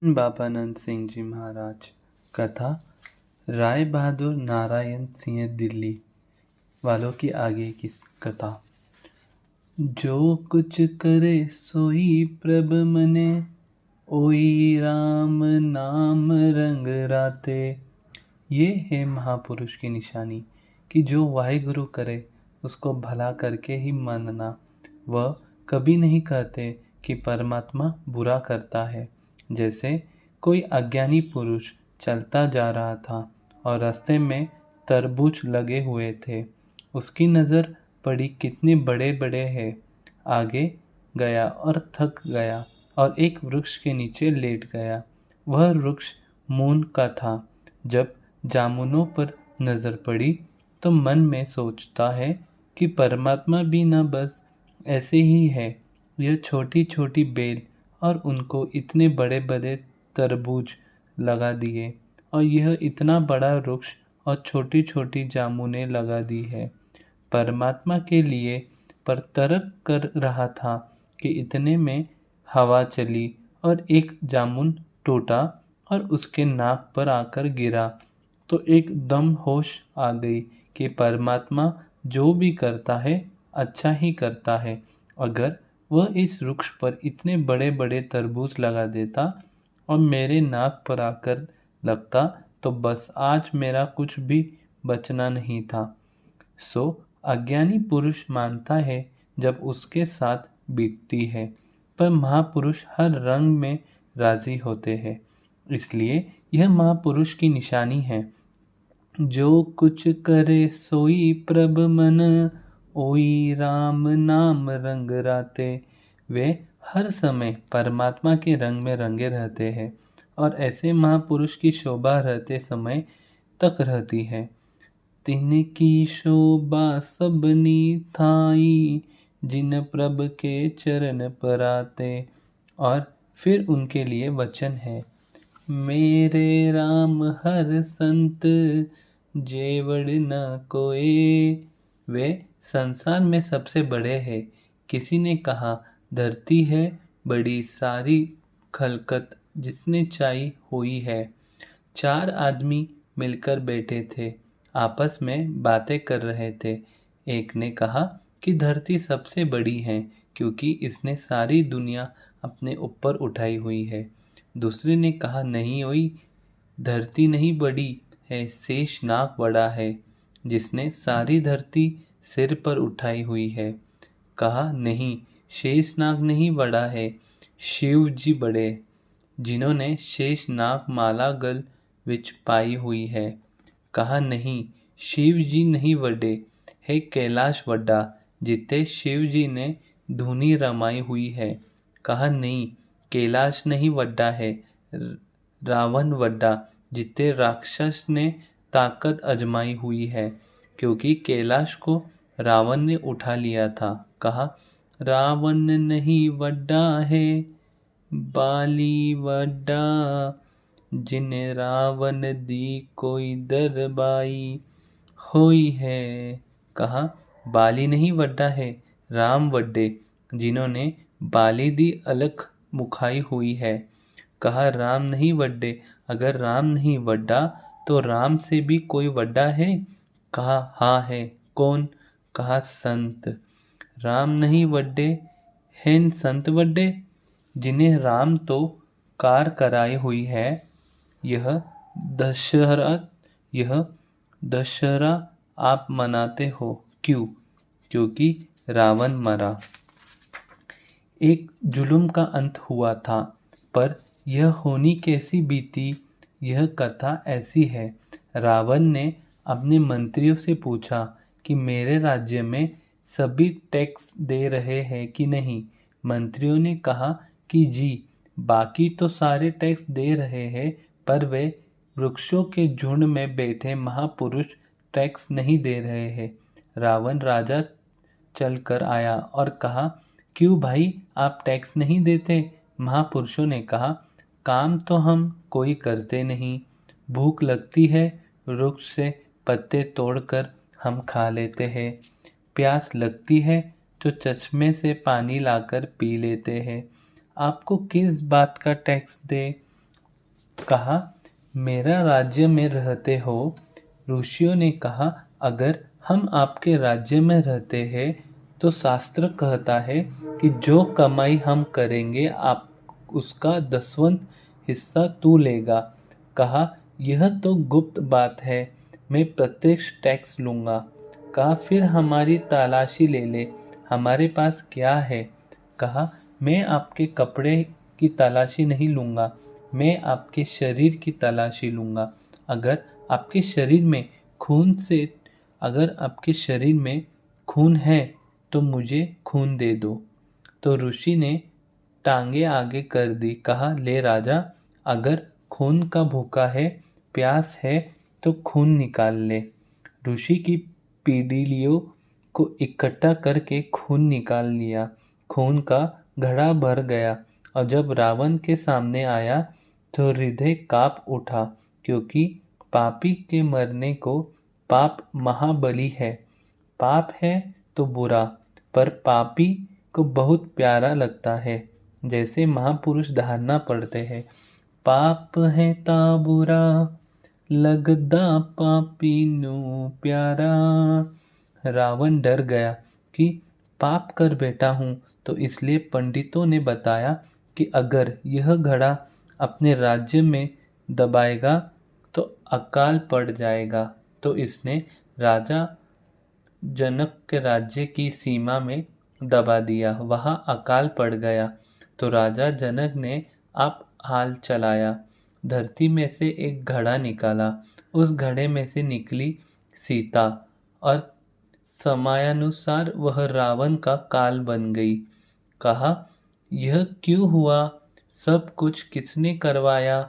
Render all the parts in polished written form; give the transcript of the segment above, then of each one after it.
बाबा नंद सिंह जी महाराज। कथा राय बहादुर नारायण सिंह दिल्ली वालों की आगे की कथा। जो कुछ करे सोई प्रभ मने, ओई राम नाम रंग राते। ये है महापुरुष की निशानी कि जो वाहिगुरु करे उसको भला करके ही मानना। वह कभी नहीं कहते कि परमात्मा बुरा करता है। जैसे कोई अज्ञानी पुरुष चलता जा रहा था और रास्ते में तरबूज लगे हुए थे। उसकी नज़र पड़ी कितने बड़े बड़े हैं। आगे गया और थक गया और एक वृक्ष के नीचे लेट गया। वह वृक्ष मून का था। जब जामुनों पर नज़र पड़ी तो मन में सोचता है कि परमात्मा भी न बस ऐसे ही है। यह छोटी छोटी बेल और उनको इतने बड़े बड़े तरबूज लगा दिए और यह इतना बड़ा वृक्ष और छोटी छोटी जामुनें लगा दी है। परमात्मा के लिए पर तर्क कर रहा था कि इतने में हवा चली और एक जामुन टूटा और उसके नाक पर आकर गिरा। तो एकदम होश आ गई कि परमात्मा जो भी करता है अच्छा ही करता है। अगर वह इस वृक्ष पर इतने बड़े बड़े तरबूज लगा देता और मेरे नाक पर आकर लगता तो बस आज मेरा कुछ भी बचना नहीं था। सो अज्ञानी पुरुष मानता है जब उसके साथ बीतती है, पर महापुरुष हर रंग में राजी होते हैं। इसलिए यह महापुरुष की निशानी है। जो कुछ करे सोई प्रभ मन, ओई राम नाम रंग राते। वे हर समय परमात्मा के रंग में रंगे रहते हैं और ऐसे महापुरुष की शोभा रहते समय तक रहती है। तिनकी शोभा सबनी थाई, जिन प्रभ के चरण पराते। और फिर उनके लिए वचन है। मेरे राम हर संत, जेवड़ न कोई। वे संसार में सबसे बड़े हैं। किसी ने कहा धरती है बड़ी सारी खलकत जिसने चाई हुई है। चार आदमी मिलकर बैठे थे, आपस में बातें कर रहे थे। एक ने कहा कि धरती सबसे बड़ी है क्योंकि इसने सारी दुनिया अपने ऊपर उठाई हुई है। दूसरे ने कहा नहीं ओई, धरती नहीं बड़ी है, शेषनाग बड़ा है जिसने सारी धरती सिर पर उठाई हुई है। कहा नहीं, शेषनाग नहीं बड़ा है, शिव जी बड़े, जिन्होंने शेषनाग माला गल विच पाई हुई है। कहा नहीं, शिव जी नहीं बड़े है, कैलाश वड्डा, जिते शिव जी ने धुनी रमाई हुई है। कहा नहीं, कैलाश नहीं वड्डा है, रावण वड्डा, जिते राक्षस ने ताकत अजमाई हुई है, क्योंकि कैलाश को रावण ने उठा लिया था। कहा रावण नहीं वड्डा है, बाली वड्डा, जिन रावण दी कोई दरबाई होई है। कहा बाली नहीं वड्डा है, राम वड्डे, जिन्होंने बाली दी अलख मुखाई हुई है। कहा राम नहीं वड्डे, अगर राम नहीं वड्डा तो राम से भी कोई वड्डा है। कहा हाँ है। कौन? कहा संत। राम नहीं वड्डे हैं संत वड्डे, जिन्हें राम तो कार कराई हुई है। यह दशहरा यह दशहरा आप मनाते हो क्यों? क्योंकि रावण मरा। एक जुल्म का अंत हुआ था, पर यह होनी कैसी बीती, यह कथा ऐसी है। रावण ने अपने मंत्रियों से पूछा कि मेरे राज्य में सभी टैक्स दे रहे हैं कि नहीं। मंत्रियों ने कहा कि जी, बाकी तो सारे टैक्स दे रहे हैं, पर वे वृक्षों के झुंड में बैठे महापुरुष टैक्स नहीं दे रहे हैं। रावण राजा चलकर आया और कहा क्यों भाई आप टैक्स नहीं देते? महापुरुषों ने कहा काम तो हम कोई करते नहीं, भूख लगती है वृक्ष से पत्ते तोड़कर हम खा लेते हैं, प्यास लगती है तो चश्मे से पानी लाकर पी लेते हैं, आपको किस बात का टैक्स दे? कहा, मेरा राज्य में रहते हो? ऋषियों ने कहा, अगर हम आपके राज्य में रहते हैं तो शास्त्र कहता है कि जो कमाई हम करेंगे आप उसका 10वां हिस्सा तू लेगा। कहा, यह तो गुप्त बात है, मैं प्रत्यक्ष टैक्स लूँगा। कहा, फिर हमारी तलाशी ले ले, हमारे पास क्या है? कहा, मैं आपके कपड़े की तलाशी नहीं लूँगा, मैं आपके शरीर की तलाशी लूँगा। अगर आपके शरीर में खून से अगर आपके शरीर में खून है तो मुझे खून दे दो। तो ऋषि ने टांगे आगे कर दी। कहा, ले राजा, अगर खून का भूखा है, प्यास है तो खून निकाल ले। ऋषि की पीडलियों को इकट्ठा करके खून निकाल लिया। खून का घड़ा भर गया और जब रावण के सामने आया तो हृदय काँप उठा, क्योंकि पापी के मरने को पाप महाबली है। पाप है तो बुरा, पर पापी को बहुत प्यारा लगता है। जैसे महापुरुष धारणा पढ़ते हैं, पाप है ता बुरा लगदा पापी नू प्यारा। रावण डर गया कि पाप कर बैठा हूँ, तो इसलिए पंडितों ने बताया कि अगर यह घड़ा अपने राज्य में दबाएगा तो अकाल पड़ जाएगा। तो इसने राजा जनक के राज्य की सीमा में दबा दिया। वहाँ अकाल पड़ गया तो राजा जनक ने आप हाल चलाया, धरती में से एक घड़ा निकाला। उस घड़े में से निकली सीता और समयानुसार वह रावण का काल बन गई। कहा, यह क्यों हुआ? सब कुछ किसने करवाया?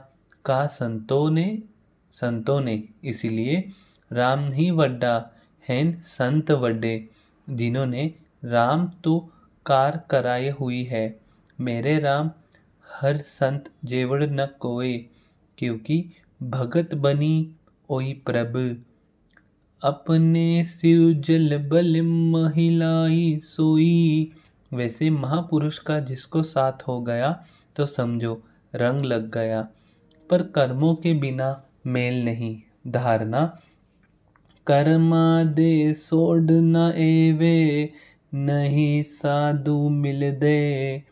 कहा, संतों ने। इसीलिए राम ही वड्डा हैं संत वड्डे, जिन्होंने राम तो कार कराई हुई है। मेरे राम हर संत जेवड़ न कोय, क्योंकि भगत बनी ओई प्रभ। अपने सिर जल बल महिलाई सोई। वैसे महापुरुष का जिसको साथ हो गया तो समझो रंग लग गया। पर कर्मों के बिना मेल नहीं। धारणा, कर्मा दे सोड न एवे, नहीं साधु मिल दे।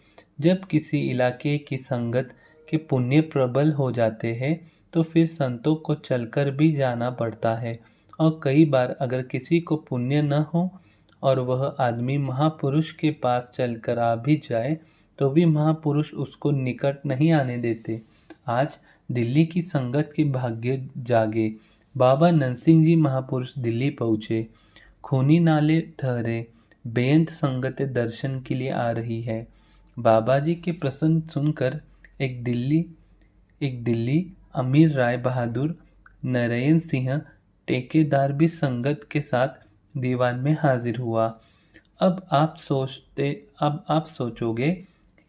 जब किसी इलाके की संगत के पुण्य प्रबल हो जाते हैं तो फिर संतों को चलकर भी जाना पड़ता है। और कई बार अगर किसी को पुण्य न हो और वह आदमी महापुरुष के पास चलकर आ भी जाए तो भी महापुरुष उसको निकट नहीं आने देते। आज दिल्ली की संगत के भाग्य जागे। बाबा नरसिंह जी महापुरुष दिल्ली पहुँचे। खूनी नाले ठहरे। बेअंत संगतें दर्शन के लिए आ रही है। बाबा जी के प्रसंग सुनकर एक दिल्ली अमीर राय बहादुर नारायण सिंह ठेकेदार भी संगत के साथ दीवान में हाजिर हुआ। अब आप सोचोगे,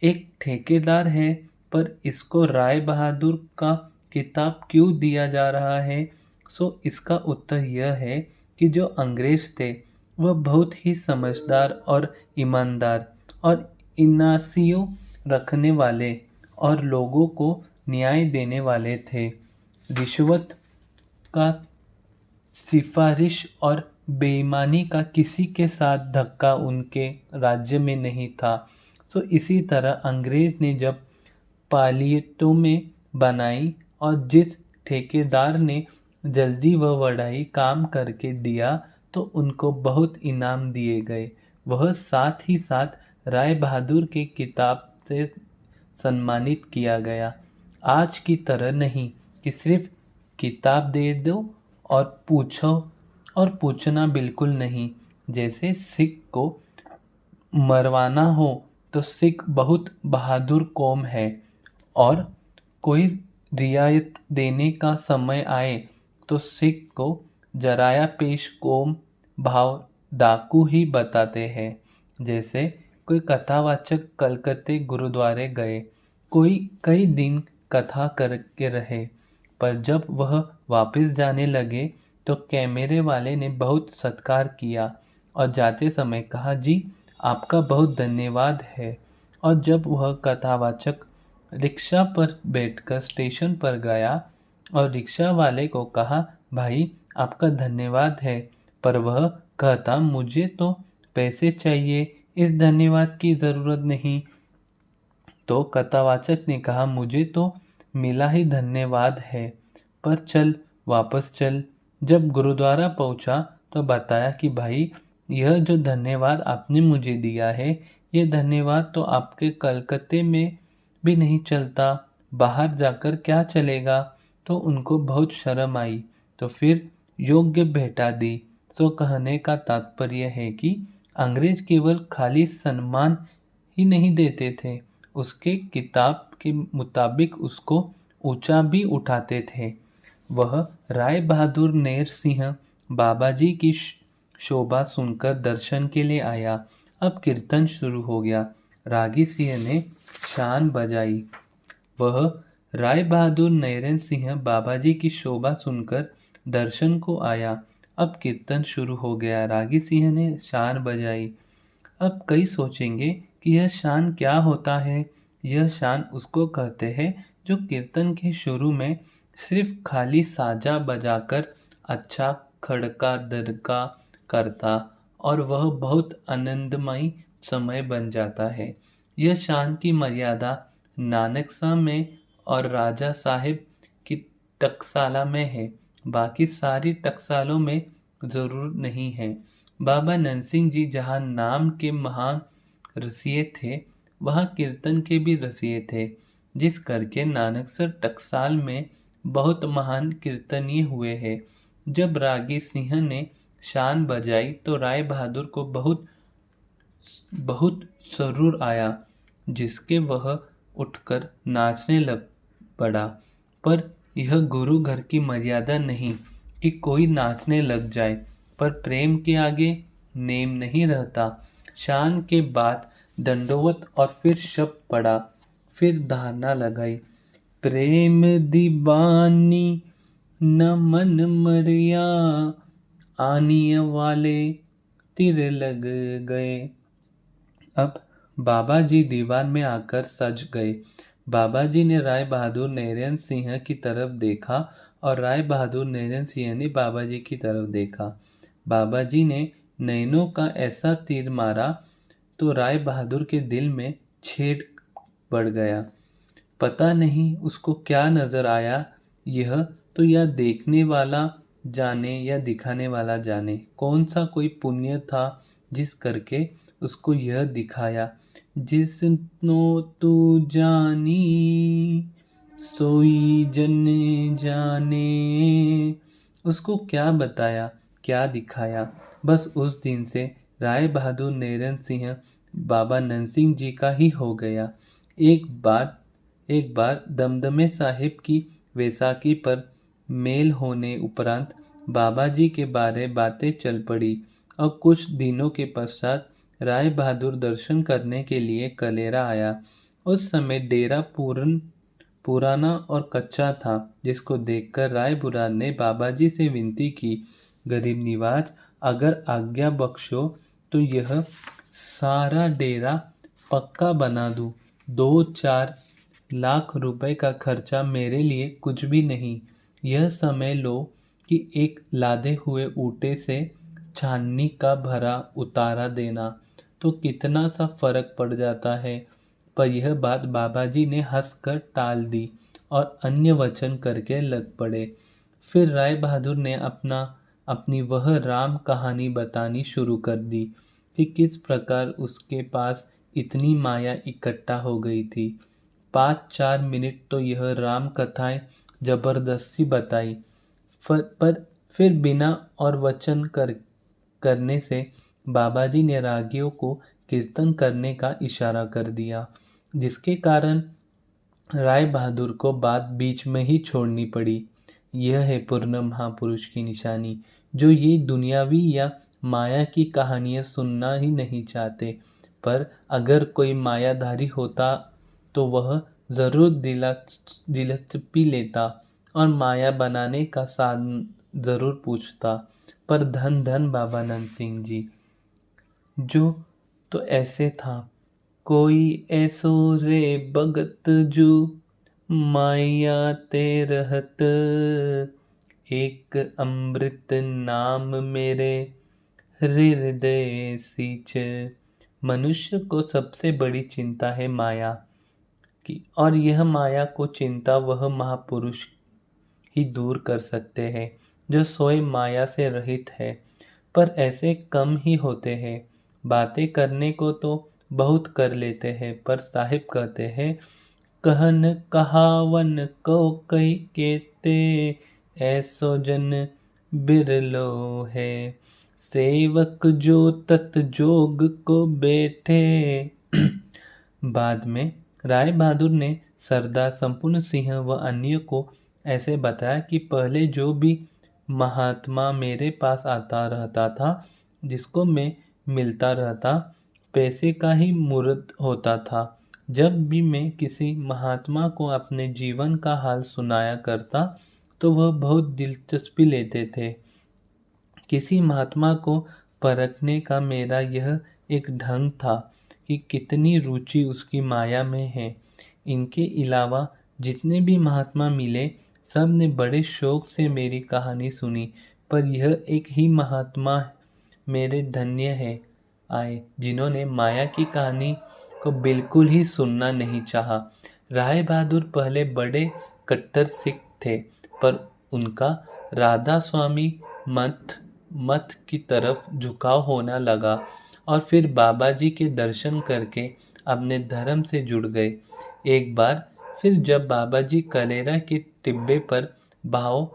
एक ठेकेदार है पर इसको राय बहादुर का किताब क्यों दिया जा रहा है? सो इसका उत्तर यह है कि जो अंग्रेज थे वह बहुत ही समझदार और ईमानदार और इनासियों रखने वाले और लोगों को न्याय देने वाले थे। रिश्वत का, सिफारिश और बेईमानी का किसी के साथ धक्का उनके राज्य में नहीं था। सो इसी तरह अंग्रेज ने जब पालियतों में बनाई और जिस ठेकेदार ने जल्दी व बड़ाई काम करके दिया तो उनको बहुत इनाम दिए गए। वह साथ ही साथ राय बहादुर के किताब से सम्मानित किया गया। आज की तरह नहीं कि सिर्फ किताब दे दो और पूछो, और पूछना बिल्कुल नहीं। जैसे सिख को मरवाना हो तो सिख बहुत बहादुर कौम है, और कोई रियायत देने का समय आए तो सिख को जराया पेश कौम भाव डाकू ही बताते हैं। जैसे कोई कथावाचक कलकत्ते गुरुद्वारे गए, कोई कई दिन कथा करके रहे, पर जब वह वापस जाने लगे तो कैमरे वाले ने बहुत सत्कार किया और जाते समय कहा, जी आपका बहुत धन्यवाद है। और जब वह कथावाचक रिक्शा पर बैठकर स्टेशन पर गया और रिक्शा वाले को कहा, भाई आपका धन्यवाद है, पर वह कहता, मुझे तो पैसे चाहिए, इस धन्यवाद की ज़रूरत नहीं। तो कथावाचक ने कहा, मुझे तो मिला ही धन्यवाद है, पर चल वापस चल। जब गुरुद्वारा पहुंचा तो बताया कि भाई, यह जो धन्यवाद आपने मुझे दिया है, यह धन्यवाद तो आपके कलकत्ते में भी नहीं चलता, बाहर जाकर क्या चलेगा। तो उनको बहुत शर्म आई, तो फिर योग्य भेंटा दी। तो कहने का तात्पर्य है कि अंग्रेज केवल खाली सम्मान ही नहीं देते थे, उसके किताब के मुताबिक उसको ऊंचा भी उठाते थे। वह राय बहादुर नेर सिंह बाबा जी की शोभा सुनकर दर्शन के लिए आया। अब कीर्तन शुरू हो गया। रागी सिंह ने शान बजाई। वह राय बहादुर नैरेन सिंह बाबा जी की शोभा सुनकर दर्शन को आया। अब कीर्तन शुरू हो गया। रागी सिंह ने शान बजाई। अब कई सोचेंगे कि यह शान क्या होता है। यह शान उसको कहते हैं जो कीर्तन के शुरू में सिर्फ खाली साजा बजाकर अच्छा खड़का दड़का करता और वह बहुत आनंदमय समय बन जाता है। यह शान की मर्यादा नानकसा में और राजा साहिब की टकसाला में है, बाकी सारी टकसालों में जरूर नहीं है। बाबा नरसिंह जी जहाँ नाम के महान रसिए थे, वहाँ कीर्तन के भी रसिए थे, जिस करके नानकसर टकसाल में बहुत महान कीर्तनीय हुए हैं। जब रागी सिंह ने शान बजाई तो राय बहादुर को बहुत बहुत सरूर आया, जिसके वह उठकर नाचने लग पड़ा। पर यह गुरु घर की मर्यादा नहीं कि कोई नाचने लग जाए, पर प्रेम के आगे नेम नहीं रहता। शान के बाद दंडोवत और फिर शब पड़ा, फिर धारणा लगाई। प्रेम दीवानी न मन मरिया, आनिय वाले तिर लग गए। अब बाबा जी दीवान में आकर सज गए। बाबा जी ने राय बहादुर नैरेन सिंह की तरफ देखा और राय बहादुर नैरेन सिंह ने बाबा जी की तरफ देखा। बाबा जी ने नैनों का ऐसा तीर मारा तो राय बहादुर के दिल में छेद पड़ गया। पता नहीं उसको क्या नजर आया। यह तो या देखने वाला जाने या दिखाने वाला जाने, कौन सा कोई पुण्य था जिस करके उसको यह दिखाया। जिसनो तू जानी सोई जन जाने। उसको क्या बताया, क्या दिखाया। बस उस दिन से राय बहादुर नैरेन सिंह बाबा नरसिंह जी का ही हो गया। एक बार दमदमे साहिब की वैसाखी पर मेल होने उपरांत बाबा जी के बारे बातें चल पड़ी और कुछ दिनों के पश्चात राय बहादुर दर्शन करने के लिए कलेरा आया। उस समय डेरा पुराना और कच्चा था, जिसको देखकर राय बुरान ने बाबा जी से विनती की, गरीब निवाज, अगर आज्ञा बख्शो तो यह सारा डेरा पक्का बना दूं। 2-4 लाख रुपए का खर्चा मेरे लिए कुछ भी नहीं। यह समझ लो कि एक लादे हुए ऊँटे से छाननी का भरा उतारा देना तो कितना सा फर्क पड़ जाता है। पर यह बात बाबा जी ने हंसकर टाल दी और अन्य वचन करके लग पड़े। फिर राय बहादुर ने अपनी वह राम कहानी बतानी शुरू कर दी कि किस प्रकार उसके पास इतनी माया इकट्ठा हो गई थी। 5-4 मिनट तो यह राम कथाएं जबरदस्ती बताई, पर फिर बिना और वचन करने से बाबा जी ने रागियों को कीर्तन करने का इशारा कर दिया, जिसके कारण राय बहादुर को बात बीच में ही छोड़नी पड़ी। यह है पूर्ण महापुरुष की निशानी, जो ये दुनियावी या माया की कहानियां सुनना ही नहीं चाहते। पर अगर कोई मायाधारी होता तो वह जरूर दिलचस्पी लेता और माया बनाने का साधन जरूर पूछता। पर धन धन बाबा नंद सिंह जी, जो तो ऐसे था कोई ऐसो रे भगत जू माया ते रहत, एक अमृत नाम मेरे हृदय सींच। मनुष्य को सबसे बड़ी चिंता है माया की, और यह माया को चिंता वह महापुरुष ही दूर कर सकते हैं जो स्वयं माया से रहित है। पर ऐसे कम ही होते हैं। बातें करने को तो बहुत कर लेते हैं, पर साहिब कहते हैं, कहन कहावन को कई केते, ऐसो जन बिरलो है। सेवक जो तत जोग को बैठे। बाद में राय बहादुर ने सरदार संपूर्ण सिंह व अन्य को ऐसे बताया कि पहले जो भी महात्मा मेरे पास आता रहता था, जिसको मैं मिलता रहता, पैसे का ही मूर्त होता था। जब भी मैं किसी महात्मा को अपने जीवन का हाल सुनाया करता, तो वह बहुत दिलचस्पी लेते थे। किसी महात्मा को परखने का मेरा यह एक ढंग था कि कितनी रुचि उसकी माया में है। इनके अलावा जितने भी महात्मा मिले, सब ने बड़े शौक से मेरी कहानी सुनी, पर यह एक ही महात्मा मेरे धन्य है आए जिन्होंने माया की कहानी को बिल्कुल ही सुनना नहीं चाहा। राय बहादुर पहले बड़े कट्टर सिख थे, पर उनका राधा स्वामी मत की तरफ झुकाव होने लगा, और फिर बाबा जी के दर्शन करके अपने धर्म से जुड़ गए। एक बार फिर जब बाबा जी कलेरा के टिब्बे पर भाव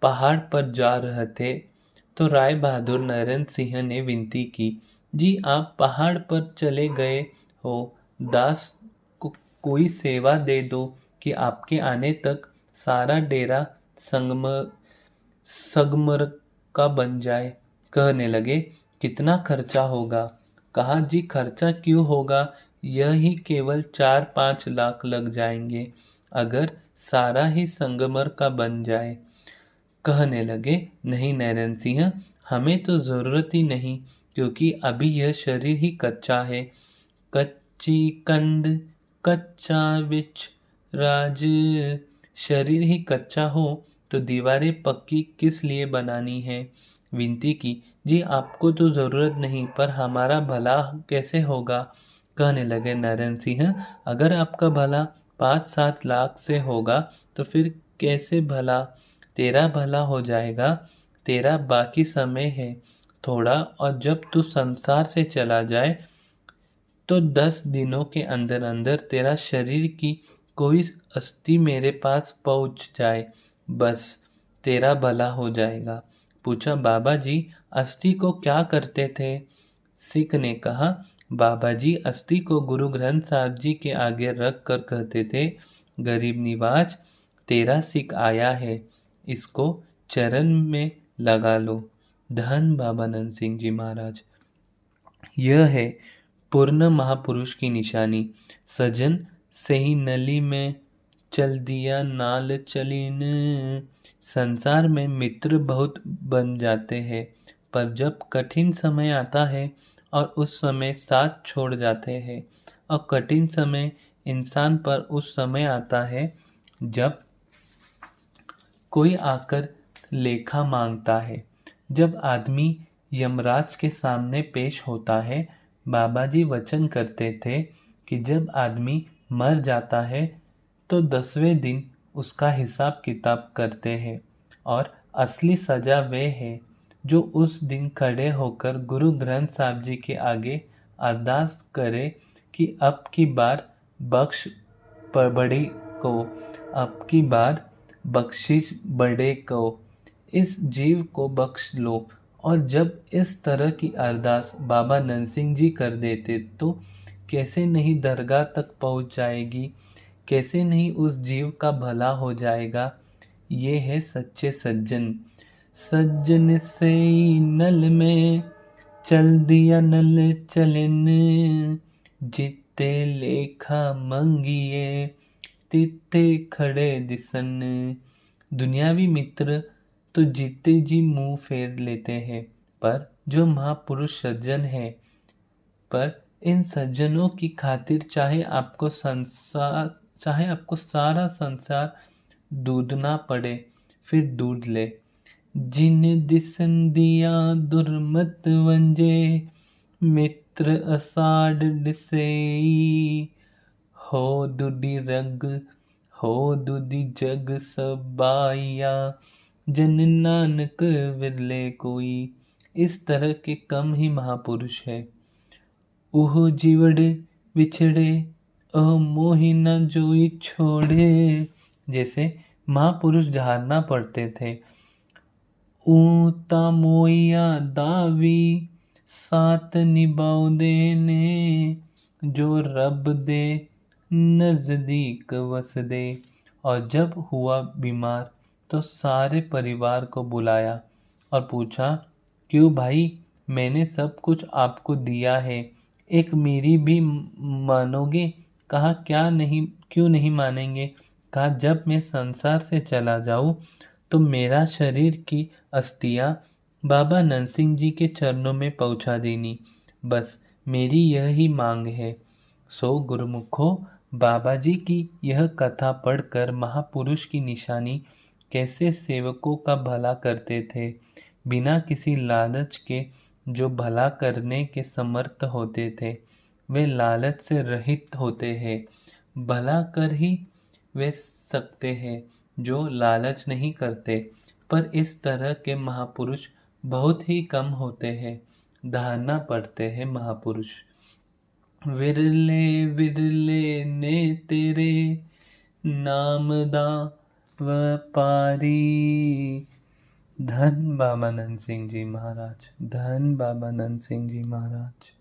पहाड़ पर जा रहे थे, तो राय बहादुर नरेंद्र सिंह ने विनती की, जी आप पहाड़ पर चले गए हो, दास को कोई सेवा दे दो कि आपके आने तक सारा डेरा संगमर का बन जाए। कहने लगे, कितना खर्चा होगा? कहा, जी खर्चा क्यों होगा, यही केवल 4-5 लाख लग जाएंगे अगर सारा ही संगमर का बन जाए। कहने लगे, नहीं नरेंद्र सिंह, हमें तो जरूरत ही नहीं, क्योंकि अभी यह शरीर ही कच्चा है। कच्ची कंड कच्चा विच राज। शरीर ही कच्चा हो तो दीवारें पक्की किस लिए बनानी है? विनती की, जी आपको तो जरूरत नहीं, पर हमारा भला कैसे होगा? कहने लगे नरेंद्र सिंह, अगर आपका भला 5-7 लाख से होगा तो फिर कैसे भला? तेरा भला हो जाएगा। तेरा बाकी समय है थोड़ा, और जब तू संसार से चला जाए तो 10 दिनों के अंदर अंदर तेरा शरीर की कोई अस्थि मेरे पास पहुंच जाए, बस तेरा भला हो जाएगा। पूछा, बाबा जी अस्थि को क्या करते थे? सिख ने कहा, बाबा जी अस्थि को गुरु ग्रंथ साहब जी के आगे रख कर कहते थे, गरीब निवाज तेरा सिख आया है, इसको चरण में लगा लो। धन बाबा नंद सिंह जी महाराज। यह है पूर्ण महापुरुष की निशानी। सजन सही नली में चल दिया नाल चलीन। संसार में मित्र बहुत बन जाते हैं, पर जब कठिन समय आता है और उस समय साथ छोड़ जाते हैं, और कठिन समय इंसान पर उस समय आता है जब कोई आकर लेखा मांगता है। जब आदमी यमराज के सामने पेश होता है, बाबा जी वचन करते थे कि जब आदमी मर जाता है तो 10वें दिन उसका हिसाब किताब करते हैं, और असली सजा वे है जो उस दिन खड़े होकर गुरु ग्रंथ साहब जी के आगे अरदास करे कि अब की बार बख्श बड़ी को, अब की बार बख्शिश बड़े को, इस जीव को बख्श लो। और जब इस तरह की अरदास बाबा नंद सिंह जी कर देते तो कैसे नहीं दरगाह तक पहुंच जाएगी, कैसे नहीं उस जीव का भला हो जाएगा। ये है सच्चे सज्जन। सज्जन से नल में चल दिया नल चलन, जिते लेखा मंगिए तिथे खड़े दिसन। दुनियावी मित्र तो जीते जी मुंह फेर लेते हैं, पर जो महापुरुष सज्जन है, पर इन सज्जनों की खातिर चाहे आपको सारा संसार दूधना पड़े, फिर दूध ले। जिन दिसन दिया दुर्मत वंजे, मित्र असाड डिसेई। हो दुडी रग, हो दुडी जग सबाइया, जन नानक विरले कोई। इस तरह के कम ही महापुरुष है। ओह जीवड़ बिछड़े, अह मोहि न जोई छोड़े। जैसे महापुरुष झाड़ना पड़ते थे। ऊता मोइया दावी, साथ निभाओ देने। जो रब दे नजदीक वस दे। और जब हुआ बीमार तो सारे परिवार को बुलाया और पूछा, क्यों भाई, मैंने सब कुछ आपको दिया है, एक मेरी भी मानोगे? कहा, क्यों नहीं मानेंगे? कहा, जब मैं संसार से चला जाऊं तो मेरा शरीर की अस्थियां बाबा नरसिंह जी के चरणों में पहुंचा देनी, बस मेरी यही मांग है। सो गुरुमुखो, बाबा जी की यह कथा पढ़कर महापुरुष की निशानी कैसे सेवकों का भला करते थे, बिना किसी लालच के। जो भला करने के समर्थ होते थे वे लालच से रहित होते हैं। भला कर ही वे सकते हैं जो लालच नहीं करते। पर इस तरह के महापुरुष बहुत ही कम होते हैं। धारना पड़ते हैं महापुरुष। विरले विरले ने तेरे नाम दा व्यापारी। धन बाबा नंद सिंह जी महाराज, धन बाबा नंद सिंह जी महाराज।